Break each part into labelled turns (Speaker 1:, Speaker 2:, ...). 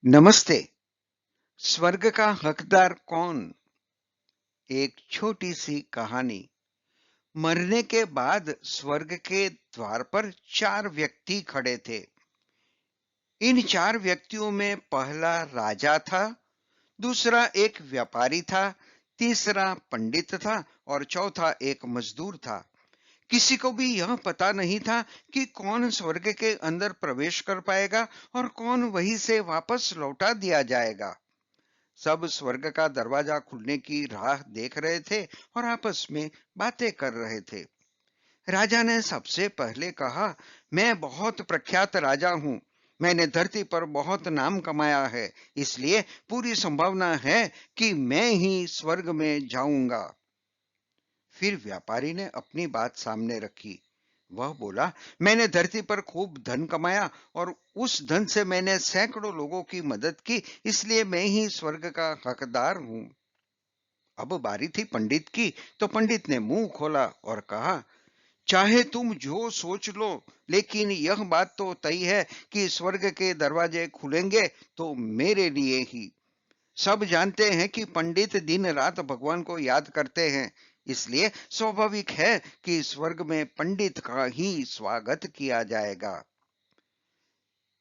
Speaker 1: नमस्ते। स्वर्ग का हकदार कौन? एक छोटी सी कहानी। मरने के बाद स्वर्ग के द्वार पर चार व्यक्ति खड़े थे। इन चार व्यक्तियों में पहला राजा था, दूसरा एक व्यापारी था, तीसरा पंडित था और चौथा एक मजदूर था। किसी को भी यह पता नहीं था कि कौन स्वर्ग के अंदर प्रवेश कर पाएगा और कौन वहीं से वापस लौटा दिया जाएगा। सब स्वर्ग का दरवाजा खुलने की राह देख रहे थे और आपस में बातें कर रहे थे। राजा ने सबसे पहले कहा, मैं बहुत प्रख्यात राजा हूँ। मैंने धरती पर बहुत नाम कमाया है, इसलिए पूरी संभावना है कि मैं ही स्वर्ग में जाऊंगा। फिर व्यापारी ने अपनी बात सामने रखी। वह बोला, मैंने धरती पर खूब धन कमाया और उस धन से मैंने सैकड़ों लोगों की मदद की, इसलिए मैं ही स्वर्ग का हकदार हूँ। अब बारी थी पंडित की, तो पंडित ने मुंह खोला और कहा, चाहे तुम जो सोच लो, लेकिन यह बात तो तय है कि स्वर्ग के दरवाजे खुलेंगे तो मेरे लिए ही। सब जानते हैं कि पंडित दिन रात भगवान को याद करते हैं, इसलिए स्वाभाविक है कि स्वर्ग में पंडित का ही स्वागत किया जाएगा।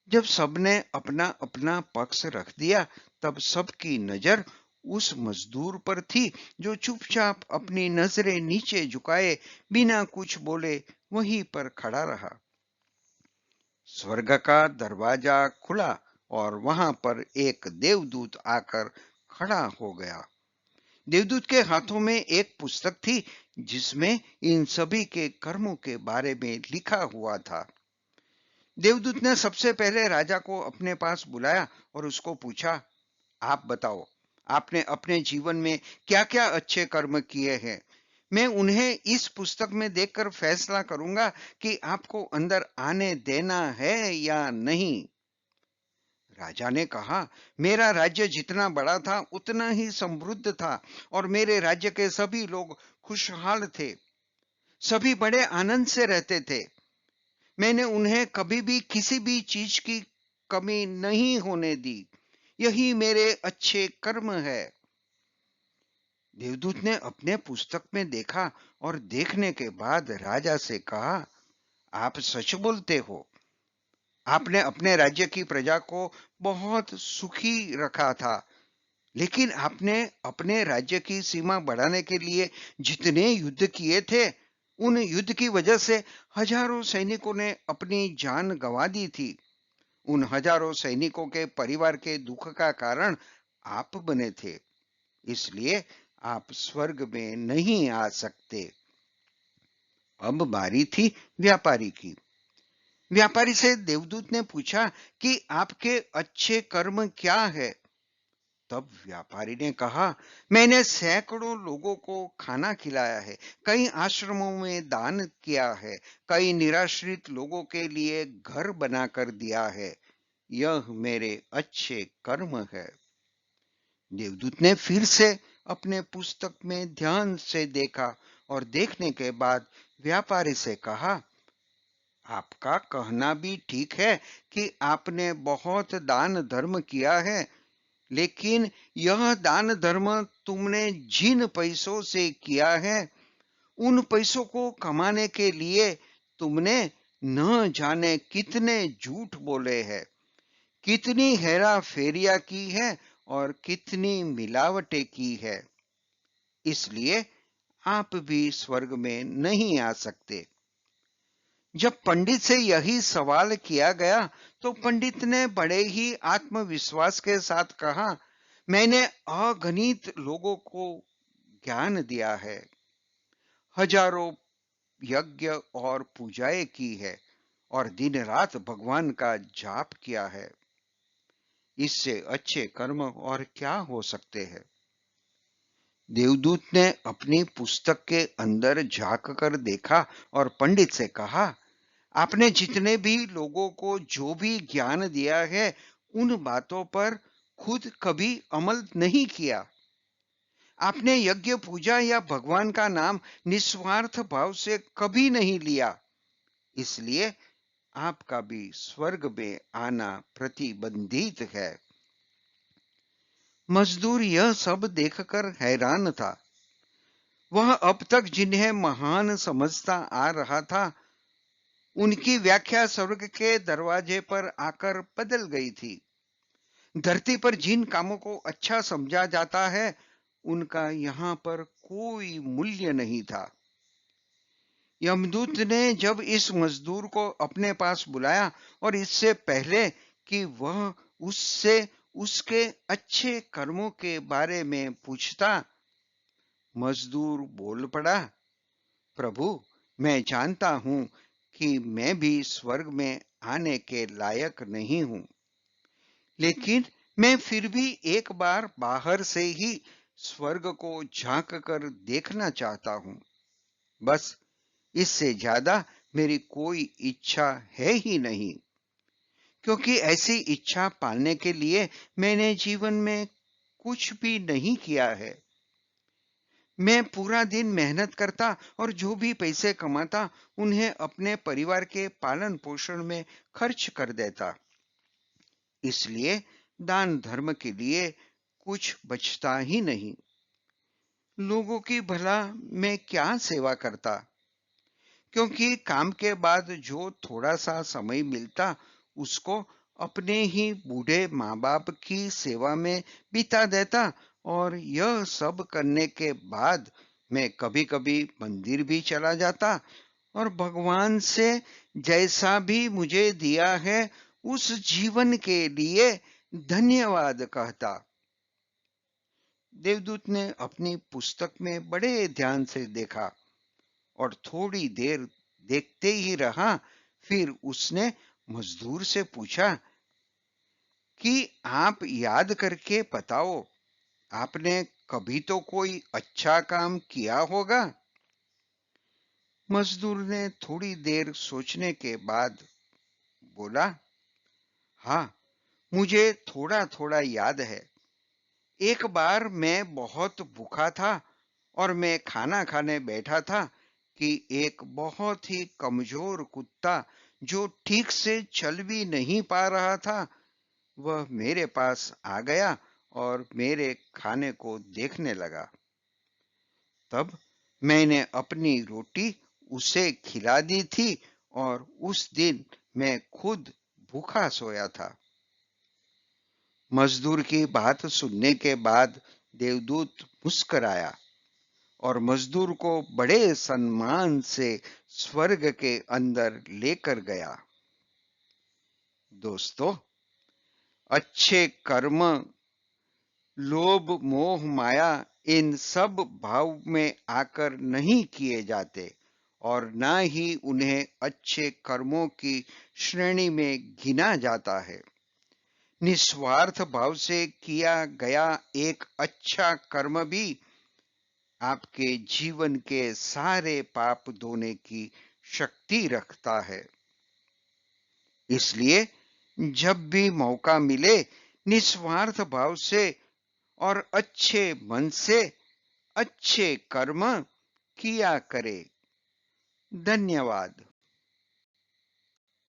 Speaker 1: जब सबने अपना अपना पक्ष रख दिया, तब सबकी नजर उस मजदूर पर थी जो चुपचाप अपनी नजरें नीचे झुकाए बिना कुछ बोले वहीं पर खड़ा रहा। स्वर्ग का दरवाजा खुला और वहां पर एक देवदूत आकर खड़ा हो गया। देवदूत के हाथों में एक पुस्तक थी जिसमें इन सभी के कर्मों के बारे में लिखा हुआ था। देवदूत ने सबसे पहले राजा को अपने पास बुलाया और उसको पूछा, आप बताओ, आपने अपने जीवन में क्या-क्या अच्छे कर्म किए हैं? मैं उन्हें इस पुस्तक में देखकर फैसला करूंगा कि आपको अंदर आने देना है या नहीं। राजा ने कहा, मेरा राज्य जितना बड़ा था उतना ही समृद्ध था और मेरे राज्य के सभी लोग खुशहाल थे। सभी बड़े आनंद से रहते थे। मैंने उन्हें कभी भी किसी भी चीज की कमी नहीं होने दी। यही मेरे अच्छे कर्म है। देवदूत ने अपने पुस्तक में देखा और देखने के बाद राजा से कहा, आप सच बोलते हो। आपने अपने राज्य की प्रजा को बहुत सुखी रखा था, लेकिन आपने अपने राज्य की सीमा बढ़ाने के लिए जितने युद्ध किए थे, उन युद्ध की वजह से हजारों सैनिकों ने अपनी जान गंवा दी थी। उन हजारों सैनिकों के परिवार के दुख का कारण आप बने थे, इसलिए आप स्वर्ग में नहीं आ सकते। अब बारी थी व्यापारी की। व्यापारी से देवदूत ने पूछा कि आपके अच्छे कर्म क्या है। तब व्यापारी ने कहा, मैंने सैकड़ों लोगों को खाना खिलाया है, कई आश्रमों में दान किया है, कई निराश्रित लोगों के लिए घर बनाकर दिया है। यह मेरे अच्छे कर्म है। देवदूत ने फिर से अपने पुस्तक में ध्यान से देखा और देखने के बाद व्यापारी से कहा, आपका कहना भी ठीक है कि आपने बहुत दान धर्म किया है, लेकिन यह दान धर्म तुमने जिन पैसों से किया है, उन पैसों को कमाने के लिए तुमने न जाने कितने झूठ बोले हैं, कितनी हेरा फेरिया की है और कितनी मिलावटें की है। इसलिए आप भी स्वर्ग में नहीं आ सकते। जब पंडित से यही सवाल किया गया, तो पंडित ने बड़े ही आत्मविश्वास के साथ कहा, मैंने अगणित लोगों को ज्ञान दिया है, हजारों यज्ञ और पूजाएं की है और दिन रात भगवान का जाप किया है। इससे अच्छे कर्म और क्या हो सकते हैं। देवदूत ने अपनी पुस्तक के अंदर झांक कर देखा और पंडित से कहा, आपने जितने भी लोगों को जो भी ज्ञान दिया है, उन बातों पर खुद कभी अमल नहीं किया। आपने यज्ञ पूजा या भगवान का नाम निस्वार्थ भाव से कभी नहीं लिया, इसलिए आपका भी स्वर्ग में आना प्रतिबंधित है। मजदूर यह सब देखकर हैरान था। वह अब तक जिन्हें महान समझता आ रहा था, उनकी व्याख्या स्वर्ग के दरवाजे पर आकर बदल गई थी। धरती पर जिन कामों को अच्छा समझा जाता है, उनका यहाँ पर कोई मूल्य नहीं था। यमदूत ने जब इस मजदूर को अपने पास बुलाया और इससे पहले कि वह उससे उसके अच्छे कर्मों के बारे में पूछता, मजदूर बोल पड़ा, प्रभु, मैं जानता हूं कि मैं भी स्वर्ग में आने के लायक नहीं हूं, लेकिन मैं फिर भी एक बार बाहर से ही स्वर्ग को झांक कर देखना चाहता हूं। बस, इससे ज्यादा मेरी कोई इच्छा है ही नहीं, क्योंकि ऐसी इच्छा पालने के लिए मैंने जीवन में कुछ भी नहीं किया है। मैं पूरा दिन मेहनत करता और जो भी पैसे कमाता, उन्हें अपने परिवार के पालन पोषण में खर्च कर देता। इसलिए दान धर्म के लिए कुछ बचता ही नहीं। लोगों की भला मैं क्या सेवा करता, क्योंकि काम के बाद जो थोड़ा सा समय मिलता, उसको अपने ही बूढ़े माँ बाप की सेवा में बिता देता। और यह सब करने के बाद मैं कभी कभी मंदिर भी चला जाता और भगवान से जैसा भी मुझे दिया है उस जीवन के लिए धन्यवाद कहता। देवदूत ने अपनी पुस्तक में बड़े ध्यान से देखा और थोड़ी देर देखते ही रहा। फिर उसने मजदूर से पूछा कि आप याद करके बताओ, आपने कभी तो कोई अच्छा काम किया होगा। मजदूर ने थोड़ी देर सोचने के बाद बोला, हाँ, मुझे थोड़ा थोड़ा याद है। एक बार मैं बहुत भूखा था और मैं खाना खाने बैठा था कि एक बहुत ही कमजोर कुत्ता, जो ठीक से चल भी नहीं पा रहा था, वह मेरे पास आ गया और मेरे खाने को देखने लगा। तब मैंने अपनी रोटी उसे खिला दी थी और उस दिन मैं खुद भूखा सोया था। मजदूर की बात सुनने के बाद देवदूत मुस्कराया और मजदूर को बड़े सम्मान से स्वर्ग के अंदर लेकर गया। दोस्तों, अच्छे कर्म, लोभ, मोह, माया, इन सब भाव में आकर नहीं किए जाते और ना ही उन्हें अच्छे कर्मों की श्रेणी में गिना जाता है। निस्वार्थ भाव से किया गया एक अच्छा कर्म भी आपके जीवन के सारे पाप धोने की शक्ति रखता है। इसलिए जब भी मौका मिले, निस्वार्थ भाव से और अच्छे मन से अच्छे कर्म किया करे। धन्यवाद।